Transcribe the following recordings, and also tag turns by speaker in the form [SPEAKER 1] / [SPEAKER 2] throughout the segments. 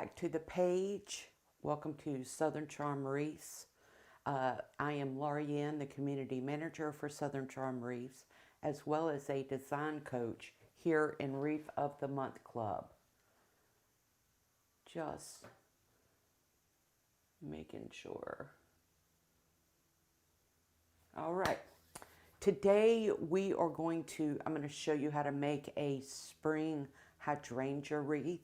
[SPEAKER 1] back to the page. Welcome to Southern Charm Wreaths. I am Laurie Anne, the community manager for Southern Charm Wreaths, as well as a design coach here in Wreath of the Month Club. Just making sure. All right. Today I'm going to show you how to make a spring hydrangea wreath.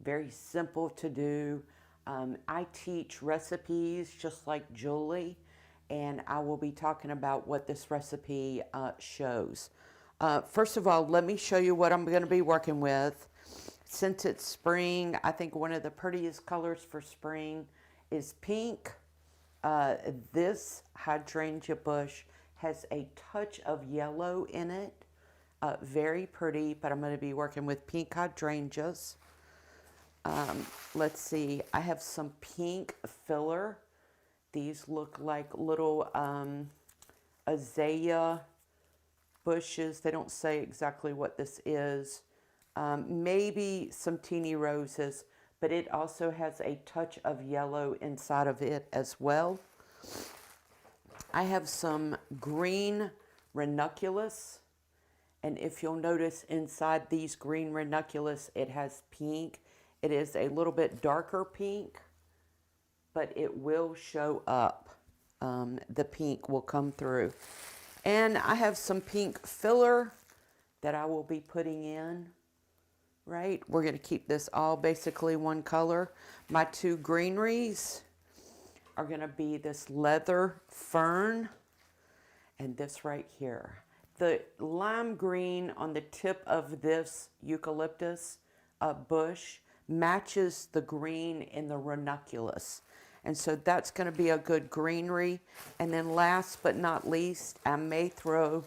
[SPEAKER 1] Very simple to do. I teach recipes just like Julie, and I will be talking about what this recipe shows. First of all, let me show you what I'm going to be working with. Since it's spring, I think one of the prettiest colors for spring is pink. This hydrangea bush has a touch of yellow in it. Very pretty, but I'm going to be working with pink hydrangeas. Let's see, I have some pink filler. These look like little azalea bushes. They don't say exactly what this is. Maybe some teeny roses, but it also has a touch of yellow inside of it as well. I have some green ranuculus, and if you'll notice inside these green ranuculus, it has pink. It is a little bit darker pink, but it will show up. The pink will come through. And I have some pink filler that I will be putting in, right? We're going to keep this all basically one color. My two greeneries are going to be this leather fern and this right here. The lime green on the tip of this eucalyptus bush matches the green in the ranunculus. And so that's going to be a good greenery. And then last but not least, I may throw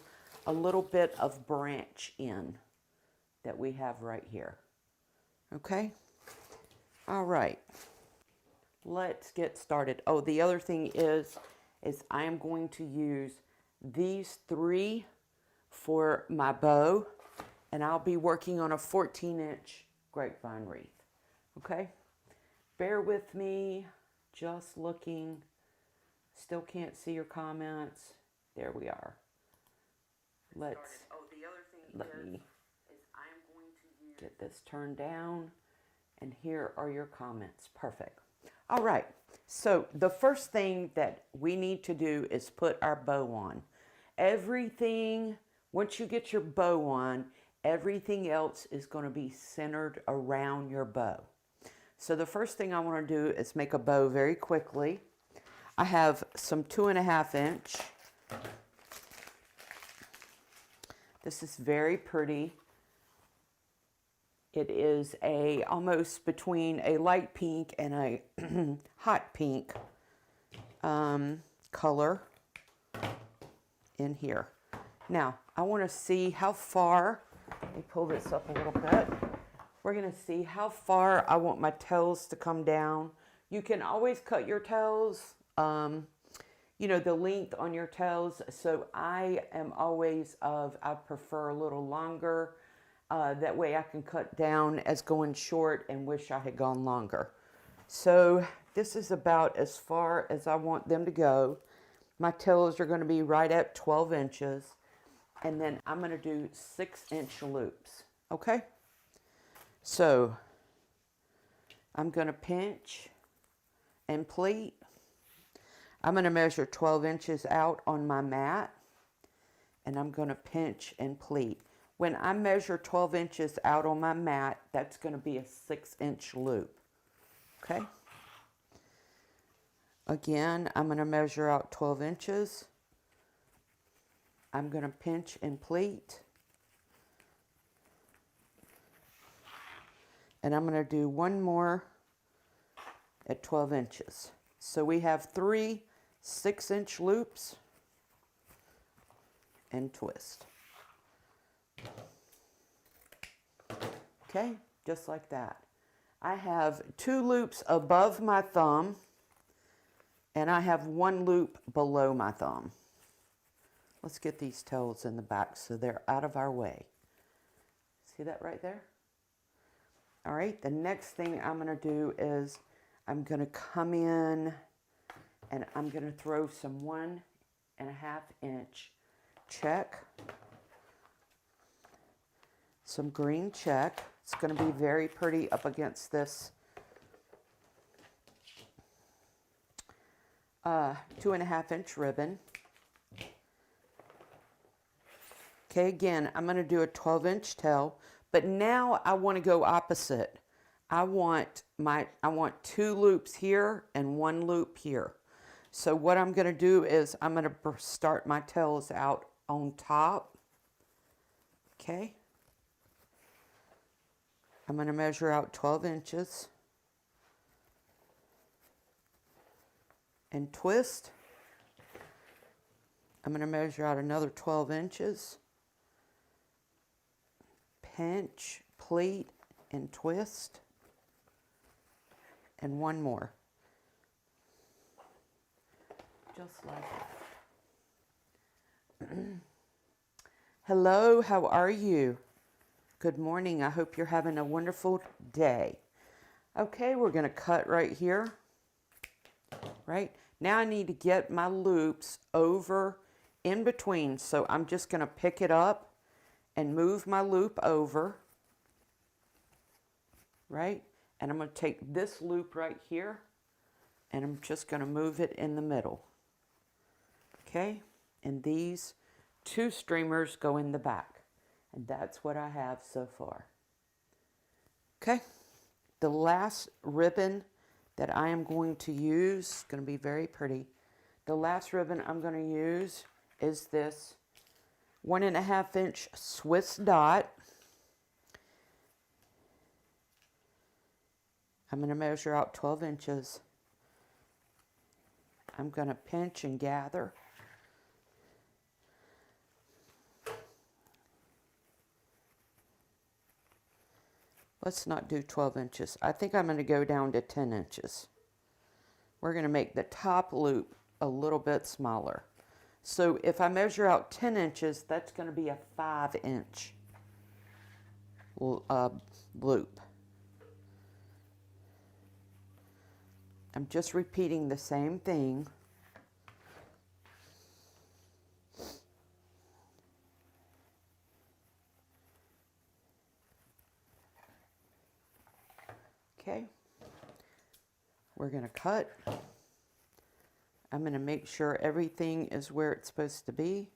[SPEAKER 1] a little bit of branch in that we have right here. Okay? All right. Let's get started. Oh, the other thing is I am going to use these three for my bow, and I'll be working on a 14-inch grapevine wreath. Okay? Bear with me, just looking. Still can't see your comments. There we are. Let me get this turned down, and here are your comments. Perfect. All right, so the first thing that we need to do is put our bow on. Everything, once you get your bow on, everything else is going to be centered around your bow. So the first thing I want to do is make a bow very quickly. I have some 2.5 inch. This is very pretty. It is almost between a light pink and a hot pink color in here. Now, I want to see how far, let me pull this up a little bit. We're going to see how far I want my tails to come down. You can always cut your tails, you know, the length on your tails. So I am always I prefer a little longer. That way I can cut down as going short and wish I had gone longer. So this is about as far as I want them to go. My tails are going to be right at 12 inches. And then I'm going to do 6-inch loops. Okay? So I'm going to pinch and pleat. I'm going to measure 12 inches out on my mat. And I'm going to pinch and pleat. When I measure 12 inches out on my mat, that's going to be a 6-inch loop. Okay? Again, I'm going to measure out 12 inches. I'm going to pinch and pleat. And I'm going to do one more at 12 inches. So we have 3 6-inch loops and twist. Okay, just like that. I have 2 loops above my thumb, and I have 1 loop below my thumb. Let's get these tails in the back so they're out of our way. See that right there? All right, the next thing I'm going to do is I'm going to come in and I'm going to throw some 1.5 inch check, some green check. It's going to be very pretty up against this 2.5 inch ribbon. Okay, again, I'm going to do a 12-inch tail, but now I want to go opposite. I want 2 loops here and 1 loop here. So what I'm going to do is I'm going to start my tails out on top. Okay. I'm going to measure out 12 inches and twist. I'm going to measure out another 12 inches. Pinch, pleat, and twist, and 1 more, just like that. Hello, how are you? Good morning. I hope you're having a wonderful day. Okay, we're going to cut right here. Right now I need to get my loops over in between, so I'm just going to pick it up and move my loop over, right? And I'm going to take this loop right here, and I'm just going to move it in the middle, okay? And these 2 streamers go in the back, and that's what I have so far. Okay, the last ribbon that I am going to use is going to be very pretty. The last ribbon I'm going to use is this 1.5 inch Swiss dot. I'm going to measure out 12 inches. I'm going to pinch and gather. Let's not do 12 inches. I think I'm going to go down to 10 inches. We're going to make the top loop a little bit smaller. So if I measure out 10 inches, that's going to be a 5 inch loop. I'm just repeating the same thing. Okay. We're going to cut. I'm going to make sure everything is where it's supposed to be.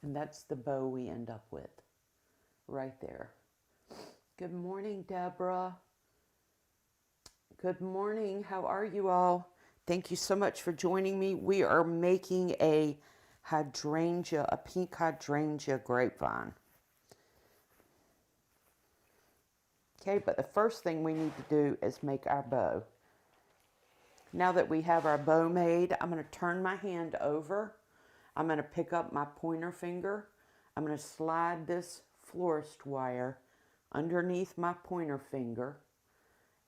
[SPEAKER 1] And that's the bow we end up with right there. Good morning, Deborah. Good morning. How are you all? Thank you so much for joining me. We are making a hydrangea, a pink hydrangea grapevine. Okay, but the first thing we need to do is make our bow. Now that we have our bow made, I'm going to turn my hand over. I'm going to pick up my pointer finger. I'm going to slide this florist wire underneath my pointer finger,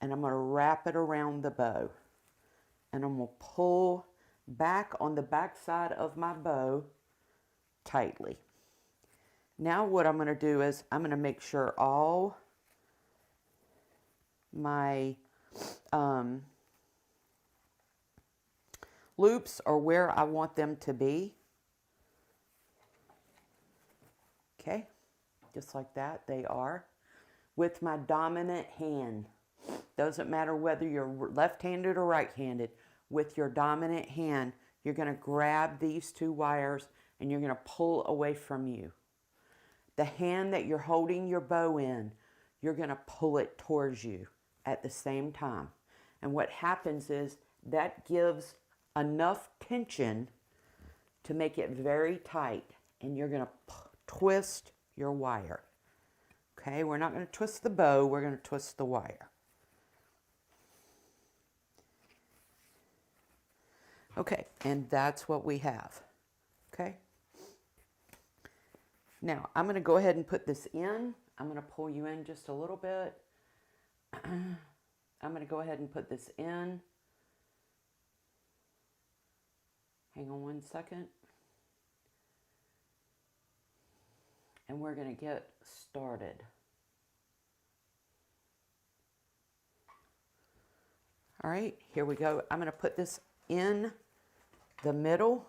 [SPEAKER 1] and I'm going to wrap it around the bow. And I'm going to pull back on the back side of my bow tightly. Now what I'm going to do is I'm going to make sure all my loops are where I want them to be. Okay, just like that, they are. With my dominant hand. Doesn't matter whether you're left-handed or right-handed. With your dominant hand, you're going to grab these 2 wires and you're going to pull away from you. The hand that you're holding your bow in, you're going to pull it towards you at the same time. And what happens is that gives enough tension to make it very tight, and you're going to twist your wire. Okay, we're not going to twist the bow, we're going to twist the wire. Okay, and that's what we have. Okay. Now, I'm going to go ahead and put this in. I'm going to pull you in just a little bit. I'm going to go ahead and put this in. Hang on one second. and we're going to get started. All right, here we go. I'm going to put this in the middle.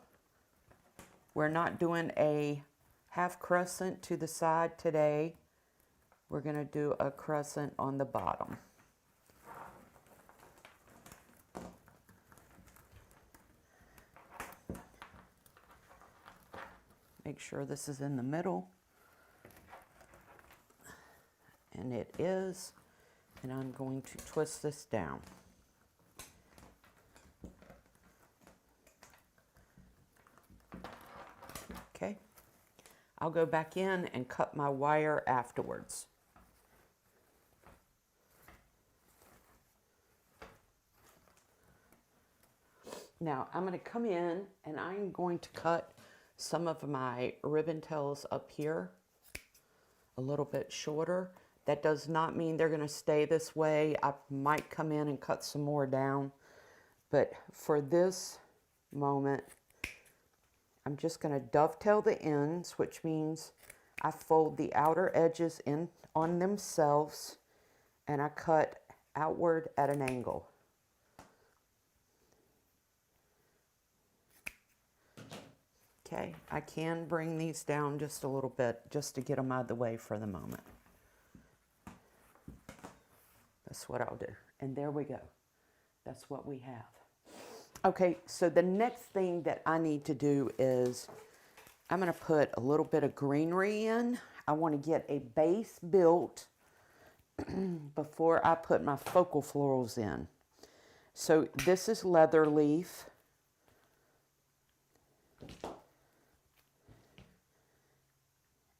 [SPEAKER 1] We're not doing a half crescent to the side today. We're going to do a crescent on the bottom. Make sure this is in the middle. And it is. And I'm going to twist this down. Okay. I'll go back in and cut my wire afterwards. Now I'm going to come in and I'm going to cut some of my ribbon tails up here a little bit shorter. That does not mean they're going to stay this way. I might come in and cut some more down, but for this moment I'm just going to dovetail the ends, which means I fold the outer edges in on themselves and I cut outward at an angle. Okay, I can bring these down just a little bit just to get them out of the way for the moment. That's what I'll do. And there we go. That's what we have. Okay, so the next thing that I need to do is I'm going to put a little bit of greenery in. I want to get a base built before I put my focal florals in. So this is leather leaf.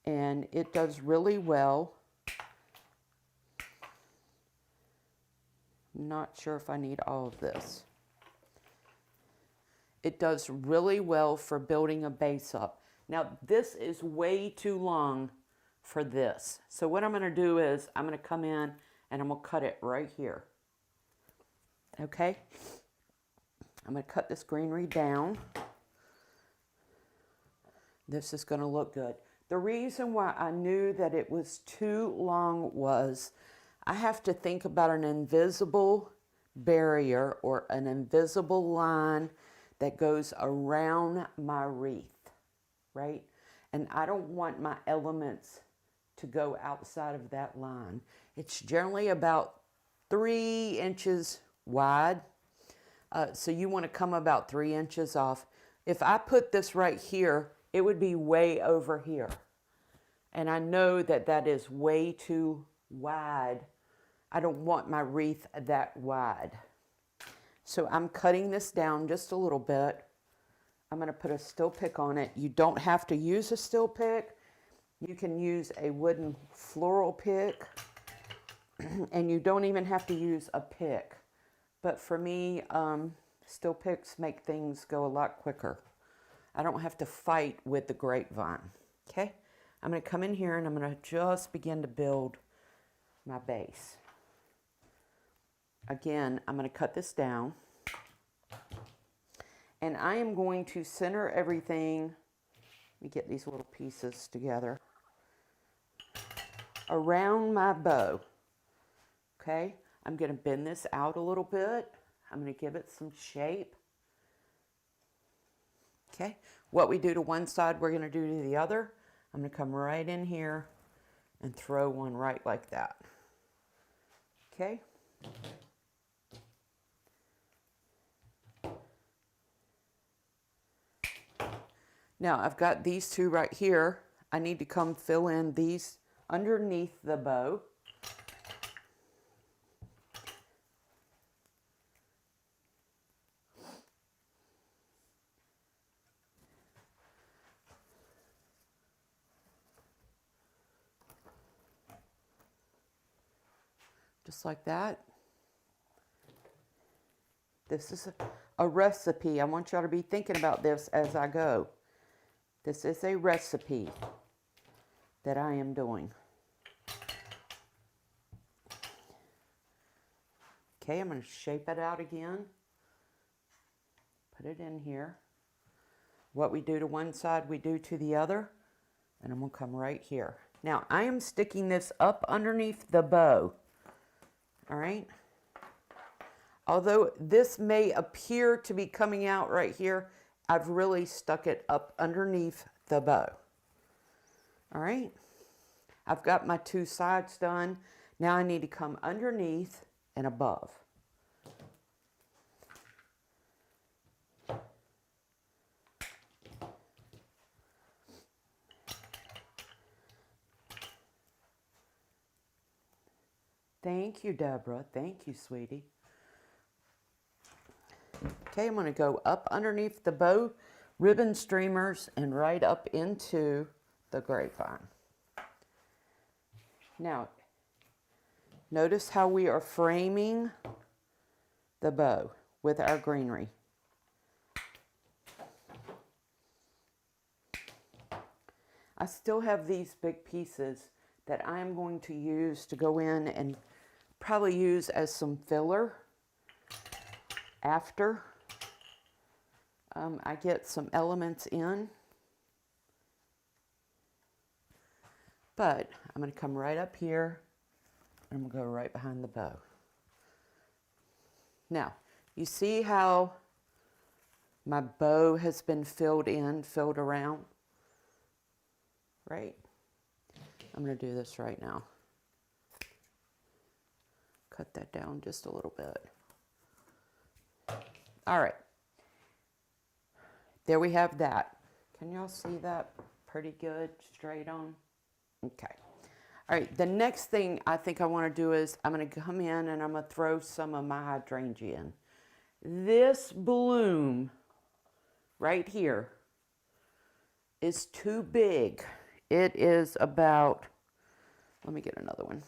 [SPEAKER 1] And it does really well. Not sure if I need all of this. It does really well for building a base up. Now this is way too long for this. So what I'm going to do is I'm going to come in and I'm going to cut it right here. Okay? I'm going to cut this greenery down. This is going to look good. The reason why I knew that it was too long was I have to think about an invisible barrier or an invisible line that goes around my wreath, right? And I don't want my elements to go outside of that line. It's generally about 3 inches wide. So you want to come about 3 inches off. If I put this right here, it would be way over here. And I know that that is way too wide. I don't want my wreath that wide. So I'm cutting this down just a little bit. I'm going to put a steel pick on it. You don't have to use a steel pick. You can use a wooden floral pick. And you don't even have to use a pick. But for me, steel picks make things go a lot quicker. I don't have to fight with the grapevine. Okay? I'm going to come in here and I'm going to just begin to build my base. Again, I'm going to cut this down. And I am going to center everything. Let me get these little pieces together. Around my bow. Okay? I'm going to bend this out a little bit. I'm going to give it some shape. Okay? What we do to one side, we're going to do to the other. I'm going to come right in here and throw one right like that. Okay? Now I've got these two right here. I need to come fill in these underneath the bow. Just like that. This is a recipe. I want y'all to be thinking about this as I go. This is a recipe that I am doing. Okay, I'm going to shape it out again. Put it in here. What we do to one side, we do to the other. And I'm going to come right here. Now, I am sticking this up underneath the bow. All right? Although this may appear to be coming out right here, I've really stuck it up underneath the bow. All right? I've got my two sides done. Now I need to come underneath and above. Thank you, Deborah. Thank you, sweetie. Okay, I'm going to go up underneath the bow ribbon streamers and right up into the grapevine. Now, notice how we are framing the bow with our greenery. I still have these big pieces that I'm going to use to go in and probably use as some filler after I get some elements in. But I'm going to come right up here and I'm going to go right behind the bow. Now, you see how my bow has been filled in, filled around, right? I'm going to do this right now. Cut that down just a little bit. All right. There we have that. Can y'all see that pretty good, straight on? Okay. All right, the next thing I think I want to do is I'm going to come in and I'm going to throw some of my hydrangea in. This bloom right here is too big. It is about, let me get another one.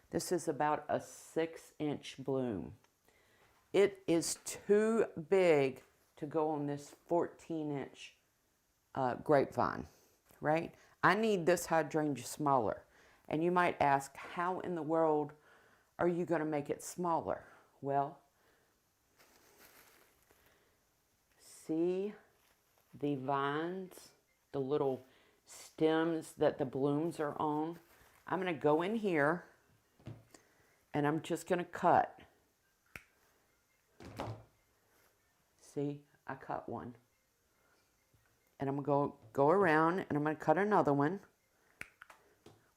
[SPEAKER 1] This is about a 6-inch bloom. It is too big to go on this 14-inch grapevine, right? I need this hydrangea smaller. And you might ask, how in the world are you going to make it smaller? Well, see the vines, the little stems that the blooms are on? I'm going to go in here and I'm just going to cut. See, I cut one. And I'm going to go around and I'm going to cut another one.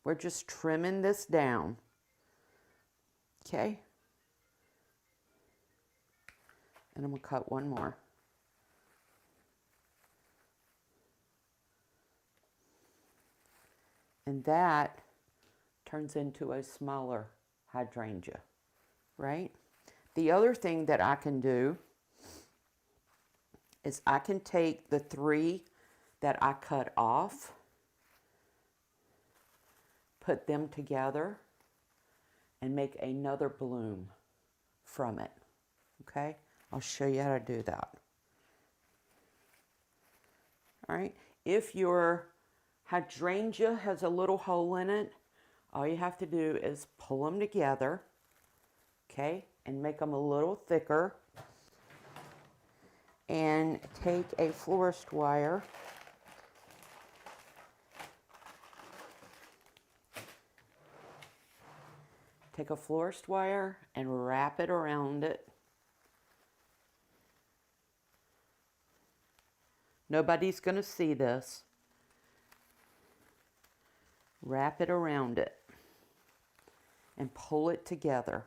[SPEAKER 1] We're just trimming this down. Okay? And I'm going to cut one more. And that turns into a smaller hydrangea, right? The other thing that I can do is I can take the 3 that I cut off, put them together, and make another bloom from it, okay? I'll show you how to do that. All right, if your hydrangea has a little hole in it, all you have to do is pull them together, okay, and make them a little thicker, and take a florist wire and wrap it around it. Nobody's going to see this. Wrap it around it and pull it together.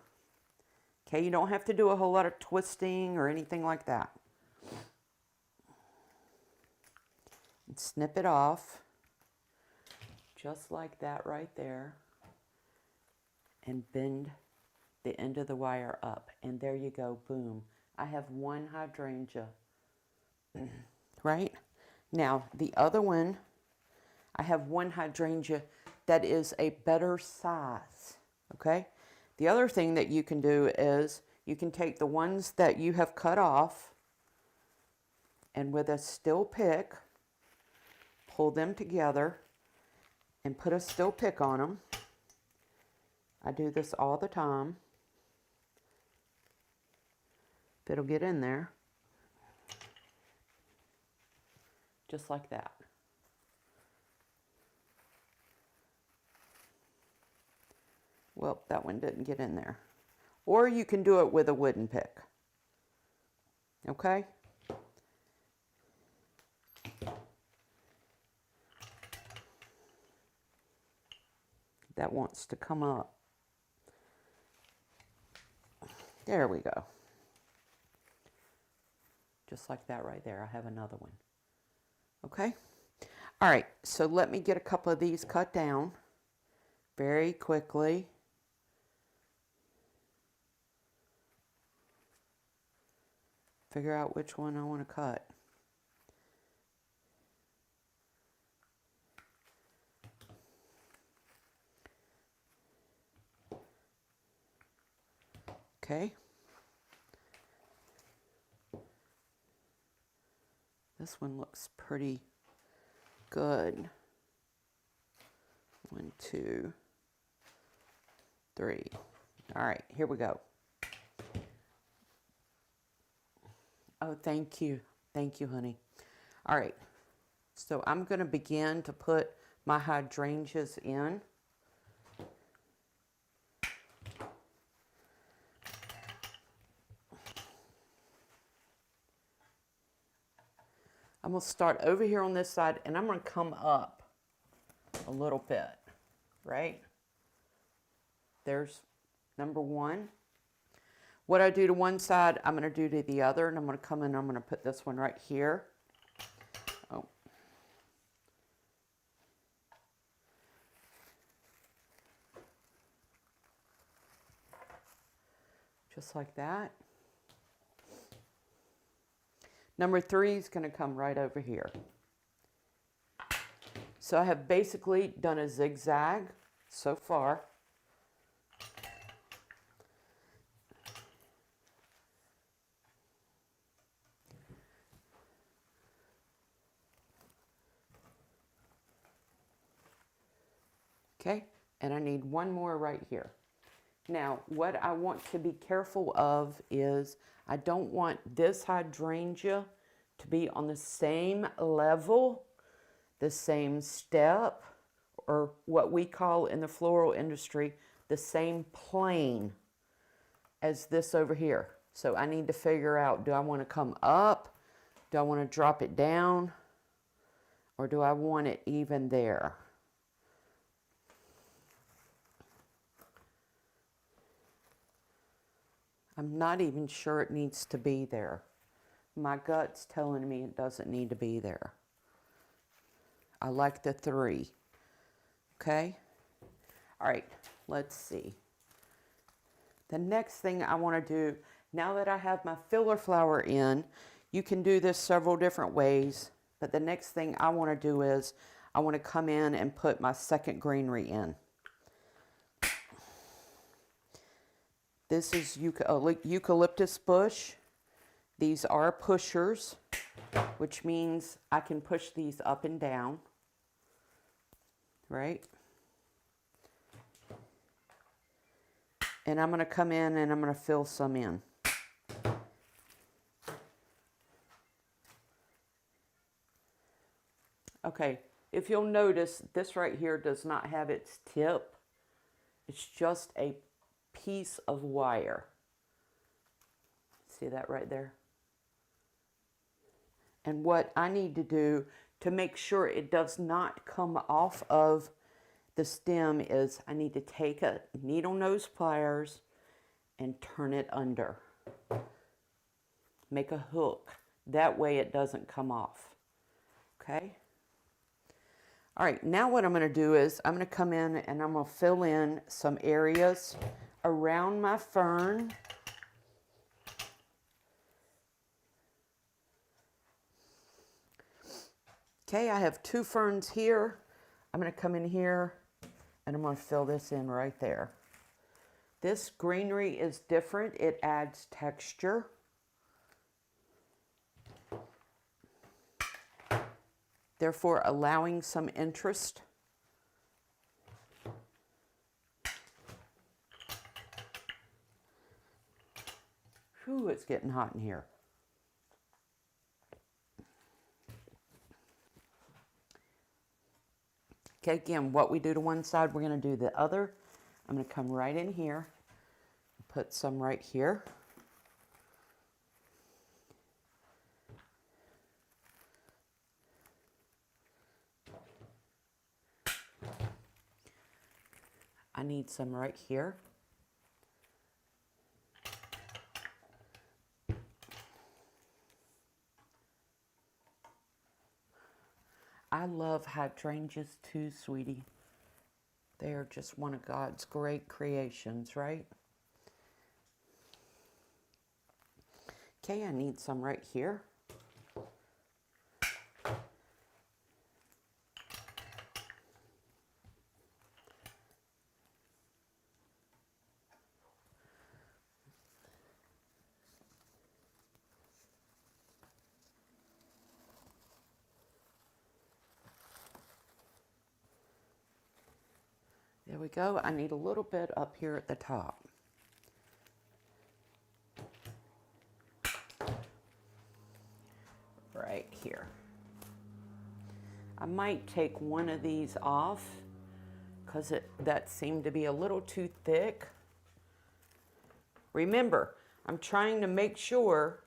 [SPEAKER 1] Okay, you don't have to do a whole lot of twisting or anything like that. And snip it off, just like that right there, and bend the end of the wire up. And there you go, boom. I have one hydrangea, right? Now, the other one, I have one hydrangea that is a better size, okay? The other thing that you can do is you can take the ones that you have cut off and with a still pick, pull them together and put a still pick on them. I do this all the time. If it'll get in there. Just like that. Well, that one didn't get in there. Or you can do it with a wooden pick. Okay? That wants to come up. There we go. Just like that right there. I have another one. Okay? All right, so let me get a couple of these cut down very quickly. Figure out which one I want to cut. Okay. This one looks pretty good. 1, 2, 3. All right, here we go. Oh, thank you. Thank you, honey. All right, so I'm going to begin to put my hydrangeas in. I'm going to start over here on this side, and I'm going to come up a little bit, right? There's number one. What I do to one side, I'm going to do to the other, and I'm going to come in and I'm going to put this one right here. Oh. Just like that. Number 3 is going to come right over here. So I have basically done a zigzag so far. Okay, and I need one more right here. Now, what I want to be careful of is I don't want this hydrangea to be on the same level, the same step, or what we call in the floral industry, the same plane as this over here. So I need to figure out, do I want to come up? Do I want to drop it down? Or do I want it even there? I'm not even sure it needs to be there. My gut's telling me it doesn't need to be there. I like the 3. Okay? All right, let's see. The next thing I want to do, now that I have my filler flower in, you can do this several different ways, but the next thing I want to do is I want to come in and put my second greenery in. This is eucalyptus bush. These are pushers, which means I can push these up and down, right? And I'm going to come in and I'm going to fill some in. Okay, if you'll notice, this right here does not have its tip. It's just a piece of wire. See that right there? And what I need to do to make sure it does not come off of the stem is I need to take a needle nose pliers and turn it under. Make a hook. That way it doesn't come off. Okay? All right, now what I'm going to do is I'm going to come in and I'm going to fill in some areas around my fern. Okay, I have 2 ferns here. I'm going to come in here and I'm going to fill this in right there. This greenery is different. It adds texture. Therefore, allowing some interest. Whew, it's getting hot in here. Okay, again, what we do to one side, we're going to do the other. I'm going to come right in here, put some right here. I need some right here. I love hydrangeas too, sweetie. They are just one of God's great creations, right? Okay, I need some right here. There we go. I need a little bit up here at the top. Right here. I might take one of these off because that seemed to be a little too thick. Remember, I'm trying to make sure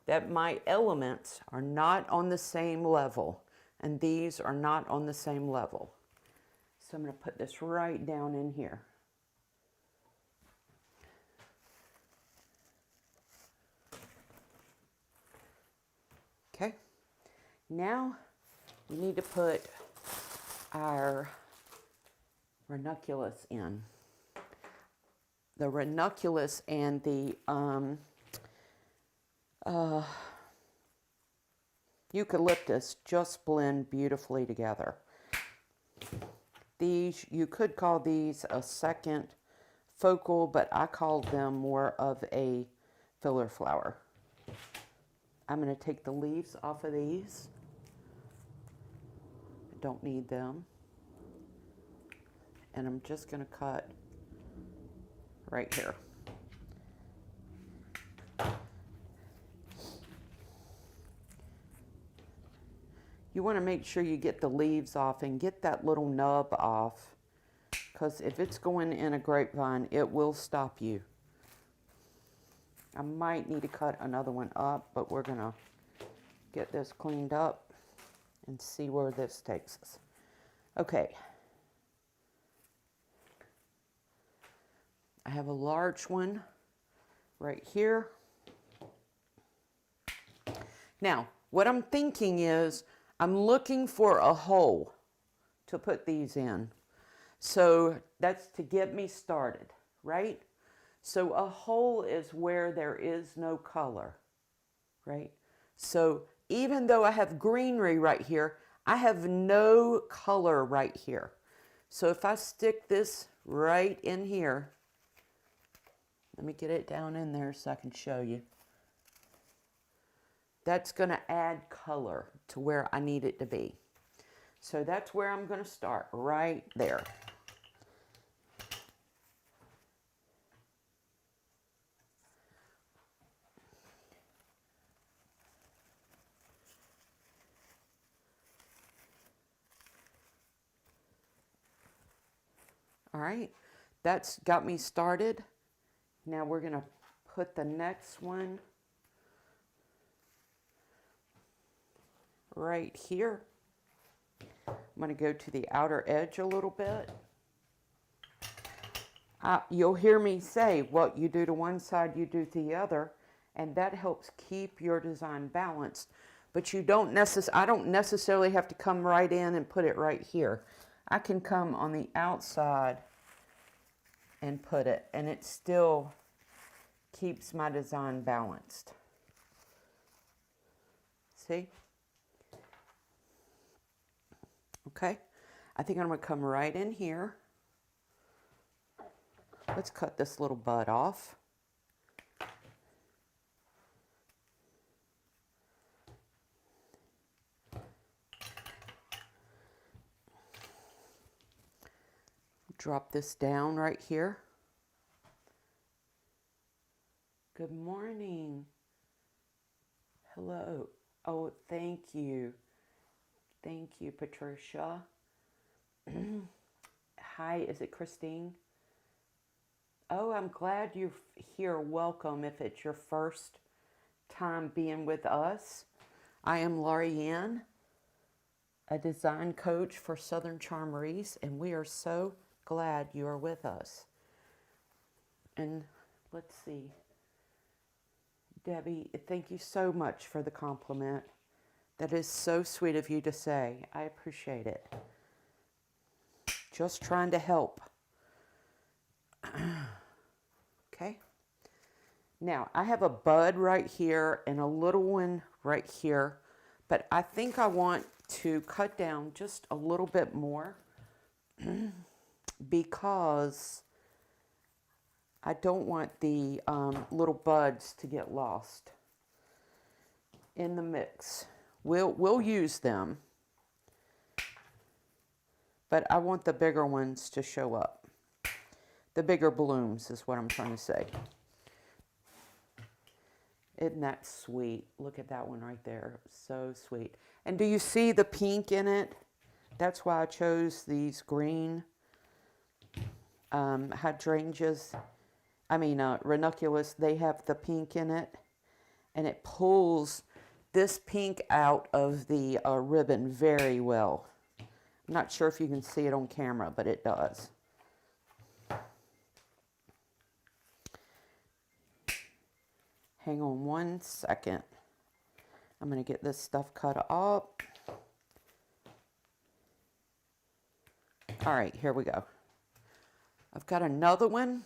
[SPEAKER 1] that my elements are not on the same level, and these are not on the same level. So I'm going to put this right down in here. Okay, now we need to put our ranuculus in. The ranuculus and the eucalyptus just blend beautifully together. These, you could call these a second focal, but I call them more of a filler flower. I'm going to take the leaves off of these. I don't need them. And I'm just going to cut right here. You want to make sure you get the leaves off and get that little nub off, because if it's going in a grapevine, it will stop you. I might need to cut another one up, but we're going to get this cleaned up and see where this takes us. Okay. I have a large one right here. Now, what I'm thinking is I'm looking for a hole to put these in. So that's to get me started, right? So a hole is where there is no color, right? So even though I have greenery right here, I have no color right here. So if I stick this right in here, let me get it down in there so I can show you. That's going to add color to where I need it to be. So that's where I'm going to start, right there. All right, that's got me started. Now we're going to put the next one right here. I'm going to go to the outer edge a little bit. You'll hear me say what you do to one side, you do to the other, and that helps keep your design balanced. But you don't I don't necessarily have to come right in and put it right here. I can come on the outside and put it, and it still keeps my design balanced. See? Okay, I think I'm going to come right in here. Let's cut this little bud off. Drop this down right here. Good morning. Hello. Oh, thank you. Thank you, Patricia. Hi, is it Christine? Oh, I'm glad you're here. Welcome if it's your first time being with us. I am Laurie Anne, a design coach for Southern Charm Wreaths, and we are so glad you are with us. And let's see. Debbie, thank you so much for the compliment. That is so sweet of you to say. I appreciate it. Just trying to help. Okay. Now, I have a bud right here and a little one right here, but I think I want to cut down just a little bit more because I don't want the little buds to get lost in the mix. We'll use them, but I want the bigger ones to show up. The bigger blooms is what I'm trying to say. Isn't that sweet? Look at that one right there. So sweet. And do you see the pink in it? That's why I chose these green hydrangeas. Ranuculus. They have the pink in it. And it pulls this pink out of the ribbon very well. I'm not sure if you can see it on camera, but it does. Hang on one second. I'm going to get this stuff cut up. All right, here we go. I've got another one.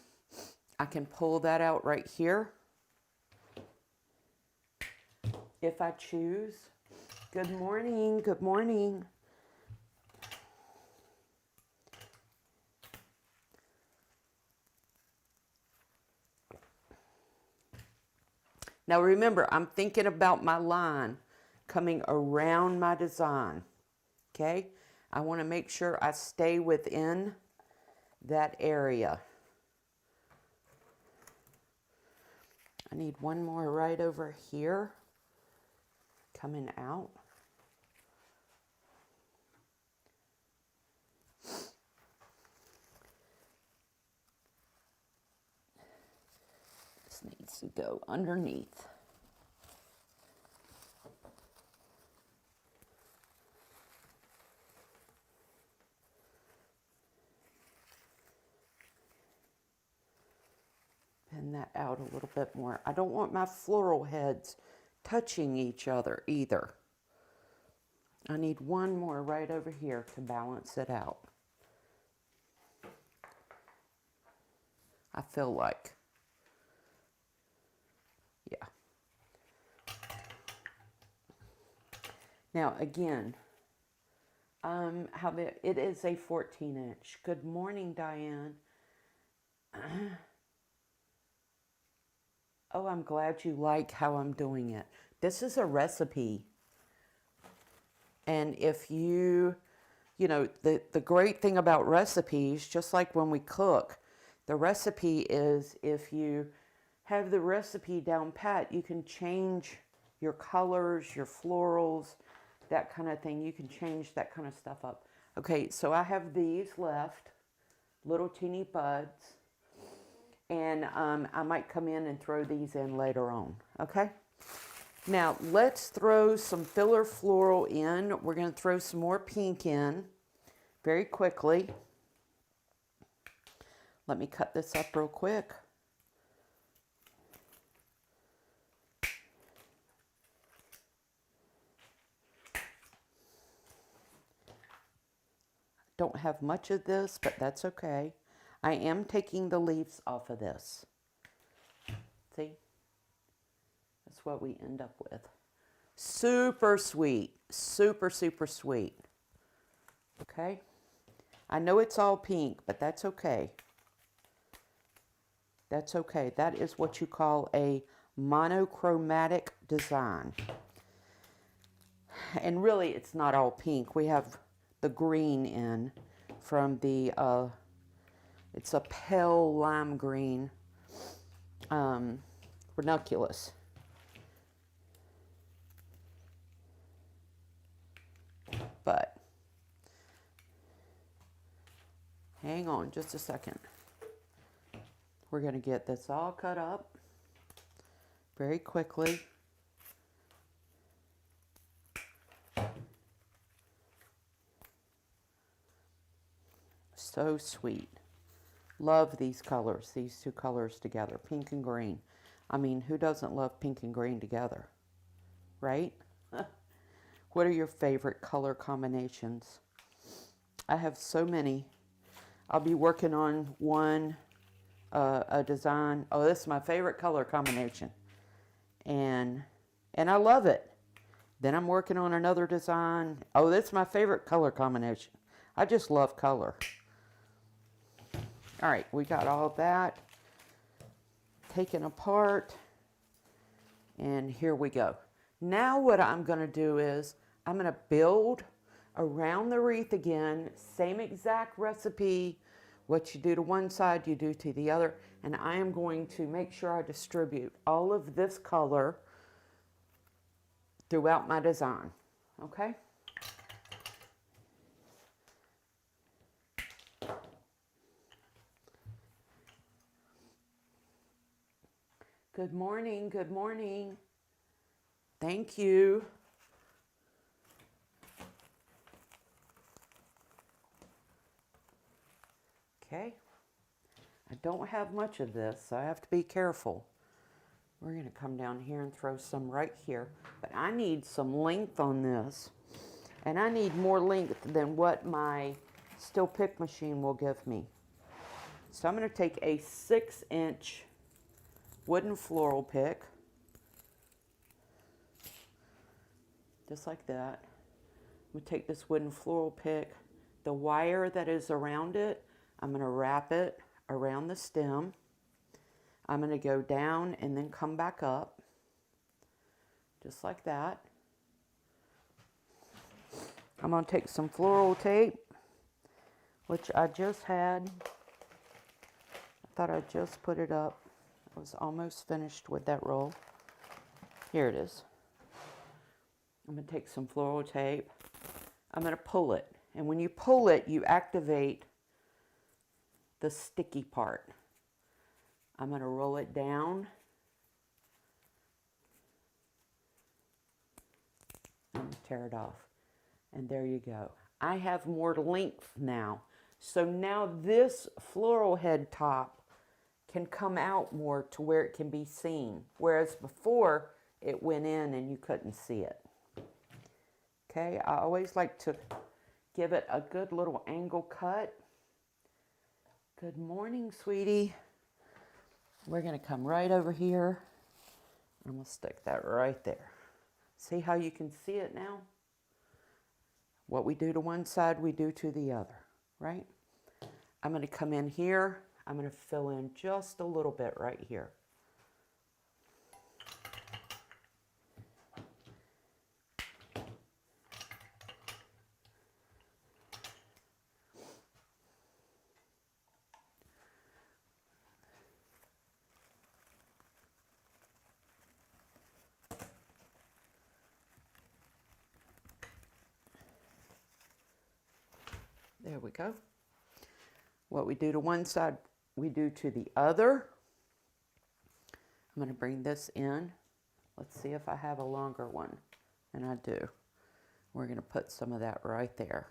[SPEAKER 1] I can pull that out right here if I choose. Good morning. Good morning. Now remember, I'm thinking about my line coming around my design, okay? I want to make sure I stay within that area. I need one more right over here coming out. Needs to go underneath. Pin that out a little bit more. I don't want my floral heads touching each other either. I need one more right over here to balance it out. I feel like. Yeah. Now again, it is a 14-inch. Good morning, Diane. Oh, I'm glad you like how I'm doing it. This is a recipe. And if the great thing about recipes, just like when we cook, the recipe is if you have the recipe down pat, you can change your colors, your florals, that kind of thing. You can change that kind of stuff up. Okay, so I have these left, little teeny buds, and I might come in and throw these in later on, okay? Now, let's throw some filler floral in. We're going to throw some more pink in very quickly. Let me cut this up real quick. Don't have much of this, but that's okay. I am taking the leaves off of this. See? That's what we end up with. Super sweet. Super, super sweet. Okay? I know it's all pink, but that's okay. That's okay. That is what you call a monochromatic design. And really, it's not all pink. We have the green in from the, it's a pale lime green ranuculus. But, hang on just a second. We're going to get this all cut up very quickly. So sweet. Love these colors, these two colors together, pink and green. I mean, who doesn't love pink and green together, right? What are your favorite color combinations? I have so many. I'll be working on one, a design. Oh, this is my favorite color combination. And I love it. Then I'm working on another design. Oh, that's my favorite color combination. I just love color. All right, we got all that taken apart. And here we go. Now what I'm going to do is I'm going to build around the wreath again. Same exact recipe. What you do to one side, you do to the other. And I am going to make sure I distribute all of this color throughout my design. Okay? Good morning, good morning. Thank you. Okay. I don't have much of this, so I have to be careful. We're going to come down here and throw some right here. But I need some length on this. And I need more length than what my steel pick machine will give me. So I'm going to take a 6-inch wooden floral pick, just like that. I'm going to take this wooden floral pick, the wire that is around it, I'm going to wrap it around the stem. I'm going to go down and then come back up, just like that. I'm going to take some floral tape, which I just had. I thought I just put it up. I was almost finished with that roll. Here it is. I'm going to take some floral tape. I'm going to pull it. And when you pull it, you activate the sticky part. I'm going to roll it down. I'm going to tear it off. And there you go. I have more length now. So now this floral head top can come out more to where it can be seen. Whereas before, it went in and you couldn't see it. Okay, I always like to give it a good little angle cut. Good morning, sweetie. We're going to come right over here. I'm going to stick that right there. See how you can see it now? What we do to one side, we do to the other, right? I'm going to come in here. I'm going to fill in just a little bit right here. There we go. What we do to one side, we do to the other. I'm going to bring this in. Let's see if I have a longer one. And I do. We're going to put some of that right there.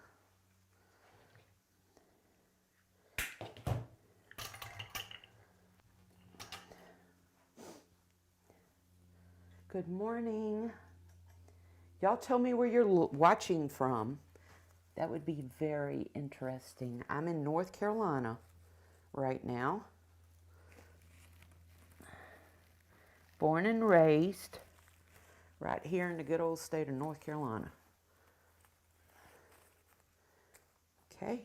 [SPEAKER 1] Good morning. Y'all tell me where you're watching from. That would be very interesting. I'm in North Carolina right now. Born and raised right here in the good old state of North Carolina. Okay.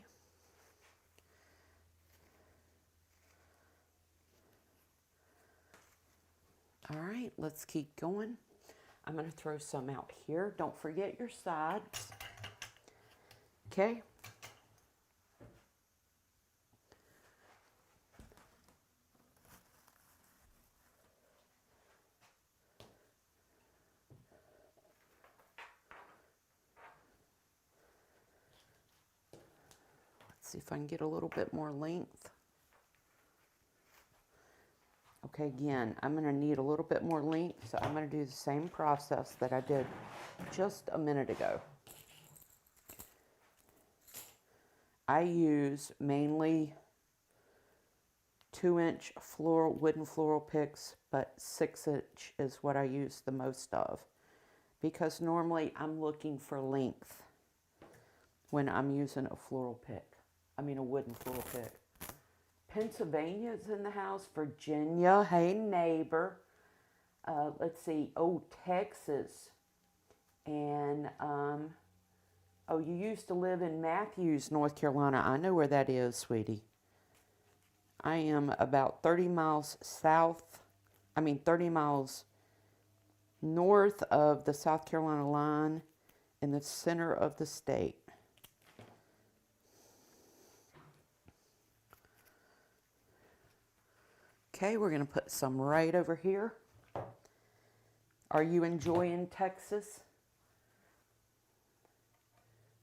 [SPEAKER 1] All right, let's keep going. I'm going to throw some out here. Don't forget your sides. Okay. Let's see if I can get a little bit more length. Okay, again, I'm going to need a little bit more length, so I'm going to do the same process that I did just a minute ago. I use mainly 2-inch wooden floral picks, but 6-inch is what I use the most of, because normally I'm looking for length when I'm using a floral pick. I mean a wooden floral pick. Pennsylvania's in the house. Virginia, hey neighbor. Let's see, oh, Texas. And, oh, you used to live in Matthews, North Carolina. I know where that is, sweetie. I am about 30 miles 30 miles north of the South Carolina line in the center of the state. Okay, we're going to put some right over here. Are you enjoying Texas?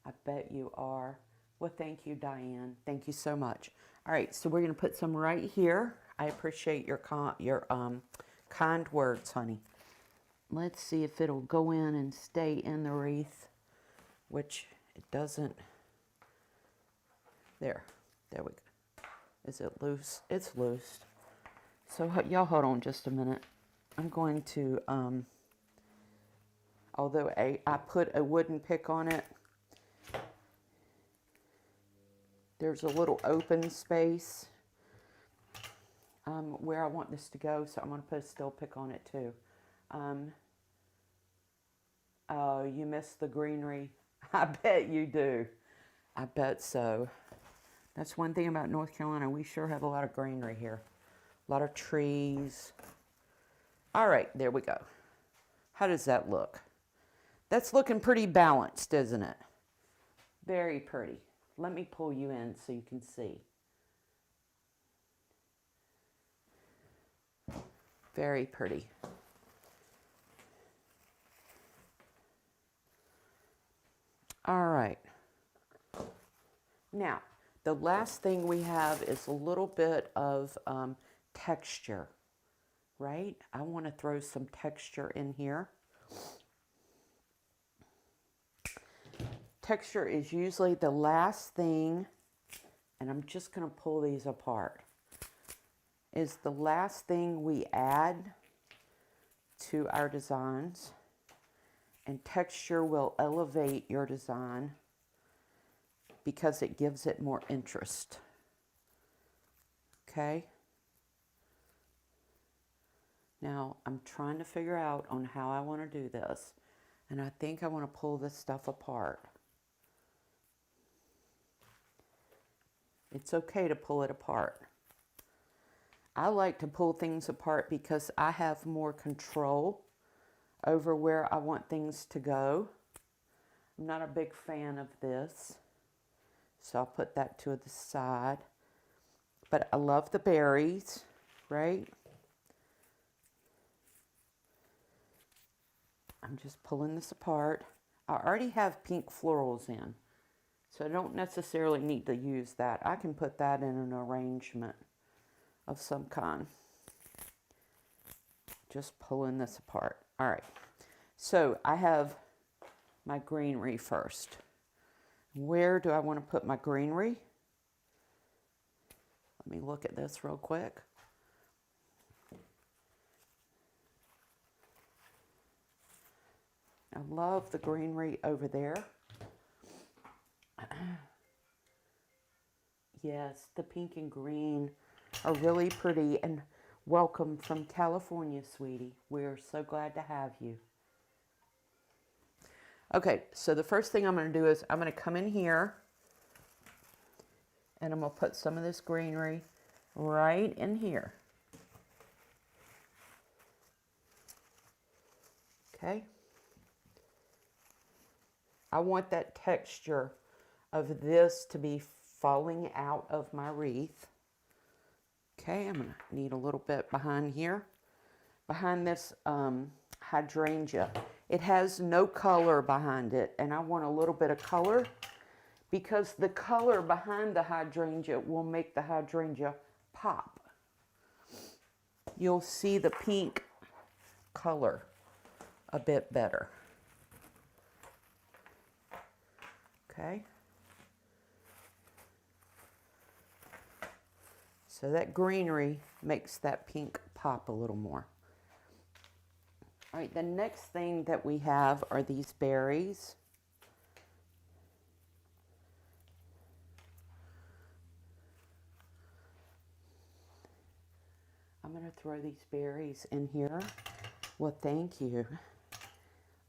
[SPEAKER 1] I bet you are. Well, thank you, Diane. Thank you so much. All right, so we're going to put some right here. I appreciate your kind words, honey. Let's see if it'll go in and stay in the wreath, which it doesn't. There we go. Is it loose? It's loose. So y'all hold on just a minute. I'm going to, although I put a wooden pick on it, there's a little open space where I want this to go, so I'm going to put a still pick on it too. Oh, you missed the greenery. I bet you do. I bet so. That's one thing about North Carolina. We sure have a lot of greenery here. A lot of trees. All right, there we go. How does that look? That's looking pretty balanced, isn't it? Very pretty. Let me pull you in so you can see. Very pretty. All right. Now, the last thing we have is a little bit of texture, right? I want to throw some texture in here. Texture is usually the last thing, and I'm just going to pull these apart, is the last thing we add to our designs, and texture will elevate your design because it gives it more interest. Okay? Now, I'm trying to figure out on how I want to do this, and I think I want to pull this stuff apart. It's okay to pull it apart. I like to pull things apart because I have more control over where I want things to go. I'm not a big fan of this, so I'll put that to the side. But I love the berries, right? I'm just pulling this apart. I already have pink florals in, so I don't necessarily need to use that. I can put that in an arrangement of some kind. Just pulling this apart. All right, so I have my greenery first. Where do I want to put my greenery? Let me look at this real quick. I love the greenery over there. Yes, the pink and green are really pretty, and welcome from California, sweetie. We're so glad to have you. Okay, so the first thing I'm going to do is I'm going to come in here and I'm going to put some of this greenery right in here. Okay. I want that texture of this to be falling out of my wreath. Okay, I'm going to need a little bit behind here. Behind this hydrangea. It has no color behind it, and I want a little bit of color because the color behind the hydrangea will make the hydrangea pop. you'll see the pink color a bit better. Okay. So that greenery makes that pink pop a little more. All right, the next thing that we have are these berries. I'm going to throw these berries in here. Well, thank you.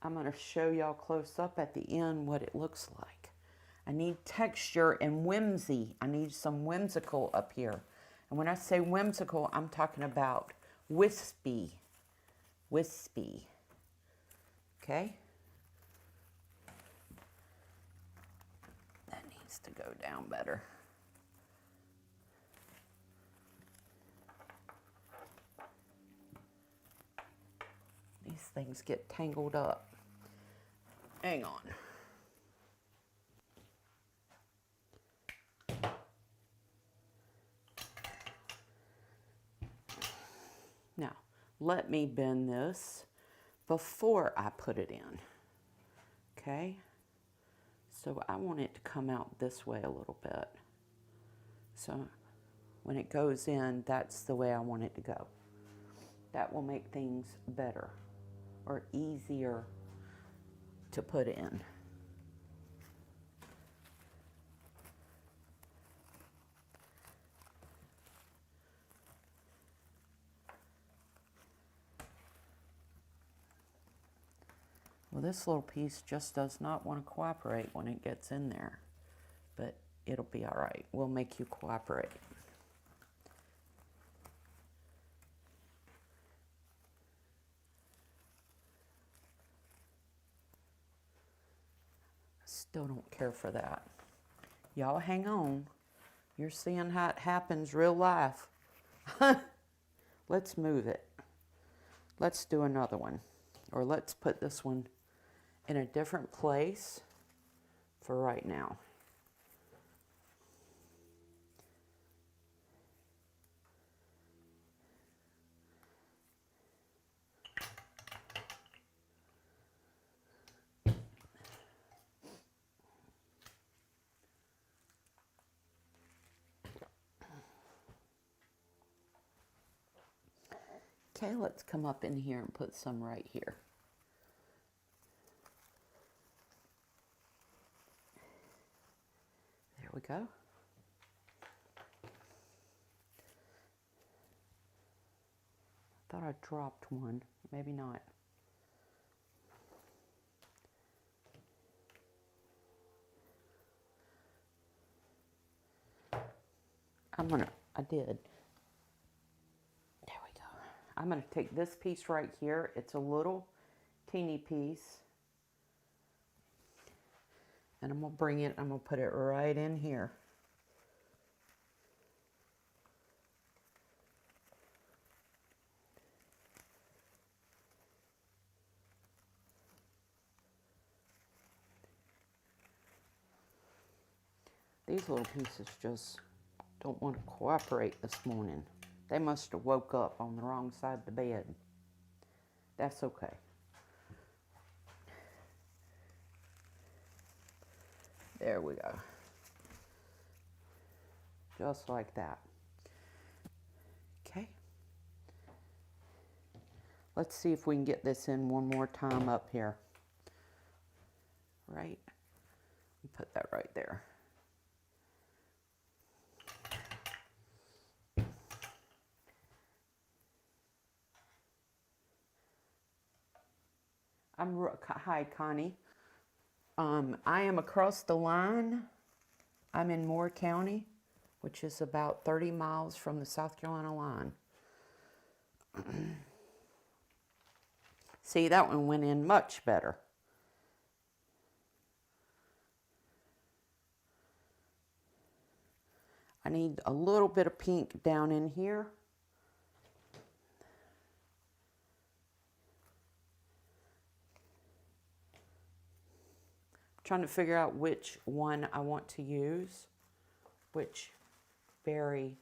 [SPEAKER 1] I'm going to show y'all close up at the end what it looks like. I need texture and whimsy. I need some whimsical up here. And when I say whimsical, I'm talking about wispy. Wispy. Okay? That needs to go down better. These things get tangled up. Hang on. Now, let me bend this before I put it in. Okay? So I want it to come out this way a little bit. So when it goes in, that's the way I want it to go. That will make things better or easier to put in. Well, this little piece just does not want to cooperate when it gets in there, but it'll be all right. We'll make you cooperate. Still don't care for that. Y'all hang on. You're seeing how it happens real life. Let's move it. Let's do another one. Or let's put this one in a different place for right now. Okay, let's come up in here and put some right here. There we go. Thought I dropped one, maybe not. I did. There we go. I'm gonna take this piece right here. It's a little teeny piece. And I'm gonna bring it, I'm gonna put it right in here. These little pieces just don't want to cooperate this morning. They must have woke up on the wrong side of the bed. That's okay. There we go. Just like that. Okay. Let's see if we can get this in one more time up here. Right? Put that right there. Hi, Connie. I am across the line. I'm in Moore County, which is about 30 miles from the South Carolina line. See, that one went in much better. I need a little bit of pink down in here. Trying to figure out which one I want to use, which berry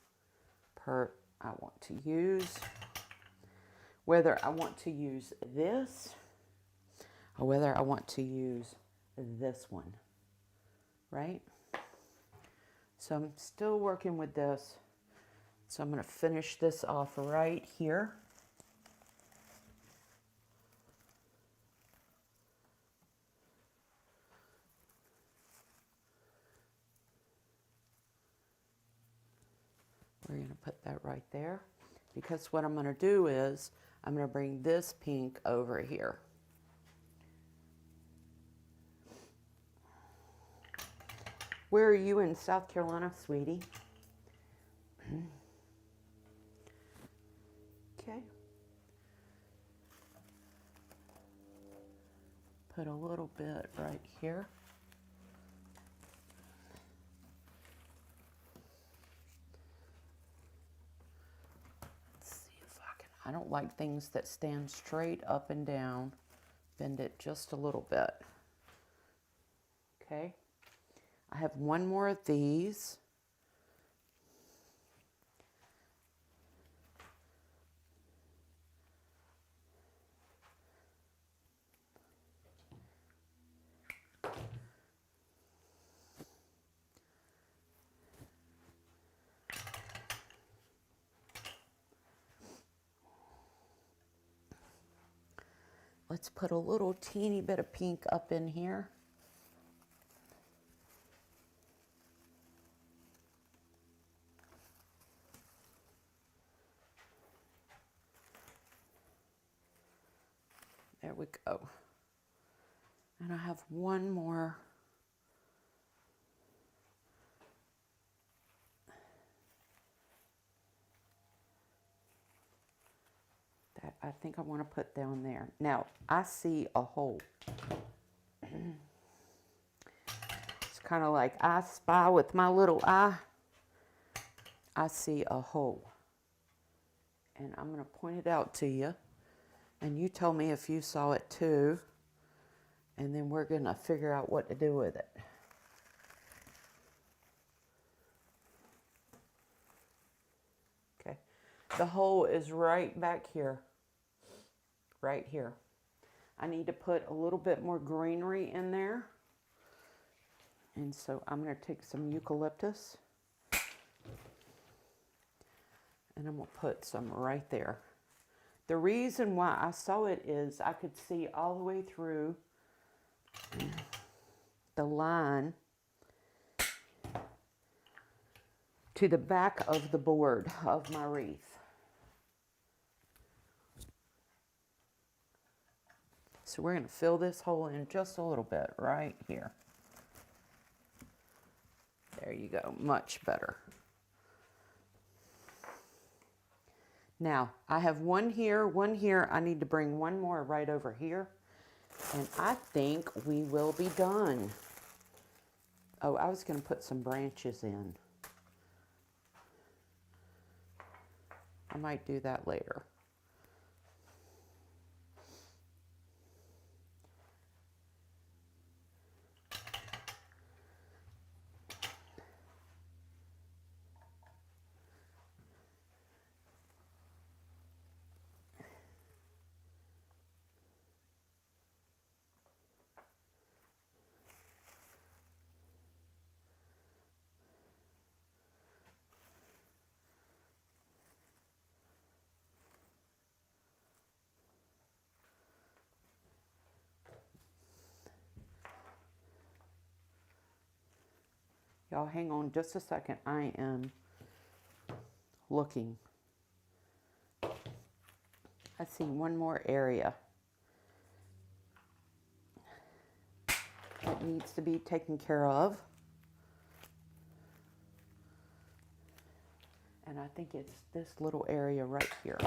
[SPEAKER 1] part I want to use. whether I want to use this or whether I want to use this one, right? So I'm still working with this. So I'm going to finish this off right here. We're going to put that right there, because what I'm going to do is I'm going to bring this pink over here. Where are you in South Carolina, sweetie? Okay. Put a little bit right here. Let's see if I can. I don't like things that stand straight up and down. Bend it just a little bit. Okay. I have one more of these. Let's put a little teeny bit of pink up in here. There we go. And I have one more. That I think I want to put down there. Now, I see a hole. It's kind of like I spy with my little eye. I see a hole. And I'm going to point it out to you. And you tell me if you saw it too. And then we're going to figure out what to do with it. Okay. The hole is right back here. Right here. I need to put a little bit more greenery in there. And so I'm going to take some eucalyptus. And I'm going to put some right there. The reason why I saw it is I could see all the way through the line to the back of the board of my wreath. So we're going to fill this hole in just a little bit right here. There you go, much better. Now, I have one here, one here. I need to bring one more right over here. And I think we will be done. Oh, I was going to put some branches in. I might do that later. Y'all hang on just a second. I am looking. I see one more area that needs to be taken care of. And I think it's this little area right here.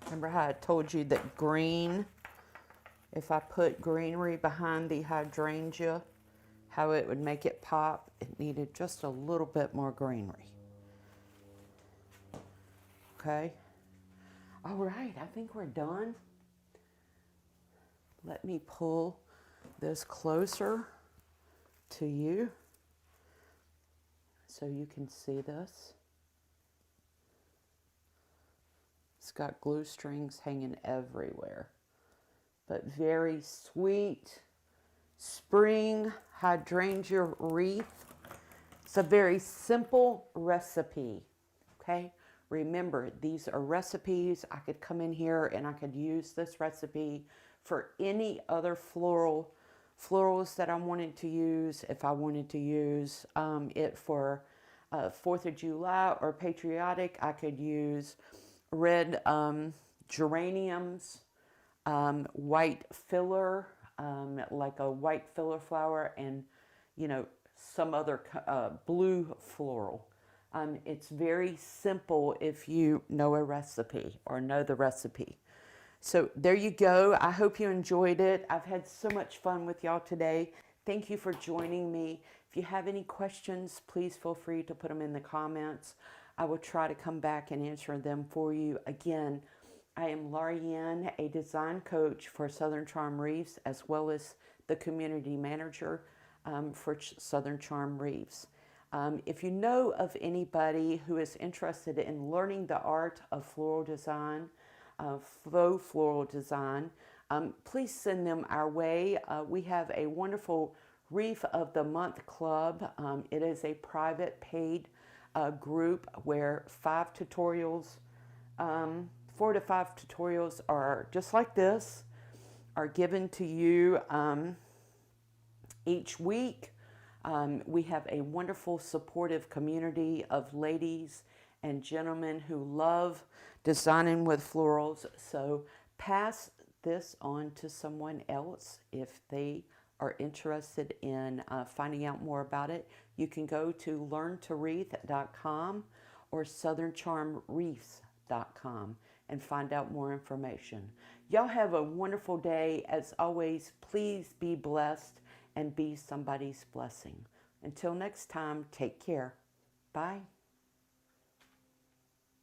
[SPEAKER 1] Remember how I told you that green, if I put greenery behind the hydrangea, how it would make it pop? It needed just a little bit more greenery. Okay. All right, I think we're done. Let me pull this closer to you so you can see this. It's got glue strings hanging everywhere, but very sweet spring hydrangea wreath. It's a very simple recipe, okay? Remember, these are recipes. I could come in here and I could use this recipe for any other florals that I wanted to use. If I wanted to use it for 4th of July or patriotic, I could use red geraniums, white filler, like a white filler flower, and, you know, some other blue floral. It's very simple if you know a recipe or know the recipe. So there you go. I hope you enjoyed it. I've had so much fun with y'all today. Thank you for joining me. If you have any questions, please feel free to put them in the comments. I will try to come back and answer them for you. Again, I am Laurie Anne, a design coach for Southern Charm Wreaths, as well as the community manager for Southern Charm Wreaths. If you know of anybody who is interested in learning the art of floral design, faux floral design, please send them our way. We have a wonderful Wreath of the Month Club. It is a private paid group where 4 to 5 tutorials are just like this, are given to you each week. We have a wonderful supportive community of ladies and gentlemen who love designing with florals. So pass this on to someone else if they are interested in finding out more about it. You can go to learntowreath.com or southerncharmwreaths.com and find out more information. Y'all have a wonderful day. As always, please be blessed and be somebody's blessing. Until next time, take care. Bye.